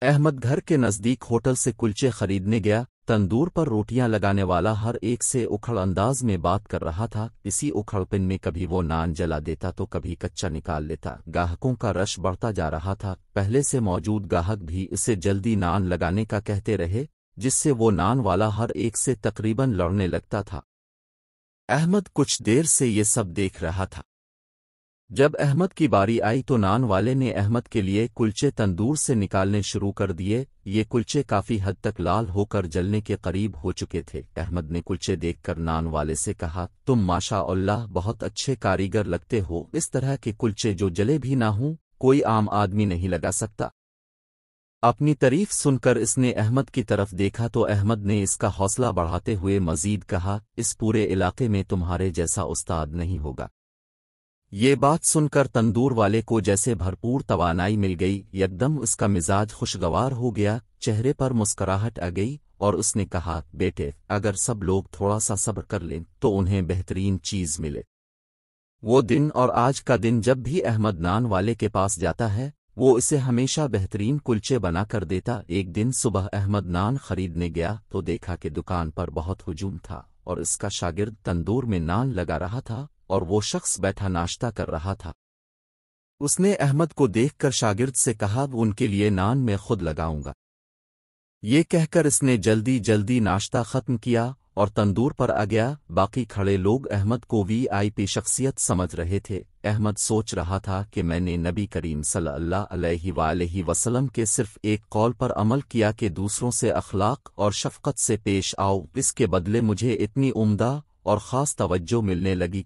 احمد گھر کے نزدیک ہوٹل سے کلچے خریدنے گیا۔ تندور پر روٹیاں لگانے والا ہر ایک سے اکھڑ انداز میں بات کر رہا تھا۔ اسی اکھڑ پن میں کبھی وہ نان جلا دیتا تو کبھی کچا نکال لیتا۔ گاہکوں کا رش بڑھتا جا رہا تھا۔ پہلے سے موجود گاہک بھی اسے جلدی نان لگانے کا کہتے رہے، جس سے وہ نان والا ہر ایک سے تقریباً لڑنے لگتا تھا۔ احمد کچھ دیر سے یہ سب دیکھ رہا تھا۔ جب احمد کی باری آئی تو نان والے نے احمد کے لیے کلچے تندور سے نکالنے شروع کر دیے۔ یہ کلچے کافی حد تک لال ہو کر جلنے کے قریب ہو چکے تھے۔ احمد نے کلچے دیکھ کر نان والے سے کہا، تم ماشاء اللہ بہت اچھے کاریگر لگتے ہو۔ اس طرح کے کلچے جو جلے بھی نہ ہوں کوئی عام آدمی نہیں لگا سکتا۔ اپنی تعریف سن کر اس نے احمد کی طرف دیکھا تو احمد نے اس کا حوصلہ بڑھاتے ہوئے مزید کہا، اس پورے علاقے میں تمہارے جیسا استاد نہیں ہوگا۔ یہ بات سن کر تندور والے کو جیسے بھرپور توانائی مل گئی۔ یکدم اس کا مزاج خوشگوار ہو گیا، چہرے پر مسکراہٹ آ گئی اور اس نے کہا، بیٹے اگر سب لوگ تھوڑا سا صبر کر لیں تو انہیں بہترین چیز ملے۔ وہ دن اور آج کا دن جب بھی احمد نان والے کے پاس جاتا ہے وہ اسے ہمیشہ بہترین کلچے بنا کر دیتا۔ ایک دن صبح احمد نان خریدنے گیا تو دیکھا کہ دکان پر بہت ہجوم تھا اور اس کا شاگرد تندور میں نان لگا رہا تھا اور وہ شخص بیٹھا ناشتہ کر رہا تھا۔ اس نے احمد کو دیکھ کر شاگرد سے کہا، ان کے لیے نان میں خود لگاؤں گا۔ یہ کہہ کر اس نے جلدی جلدی ناشتہ ختم کیا اور تندور پر آ گیا۔ باقی کھڑے لوگ احمد کو وی آئی پی شخصیت سمجھ رہے تھے۔ احمد سوچ رہا تھا کہ میں نے نبی کریم صلی اللہ علیہ وآلہ وسلم کے صرف ایک قول پر عمل کیا کہ دوسروں سے اخلاق اور شفقت سے پیش آؤ، اس کے بدلے مجھے اتنی عمدہ اور خاص توجہ ملنے لگی۔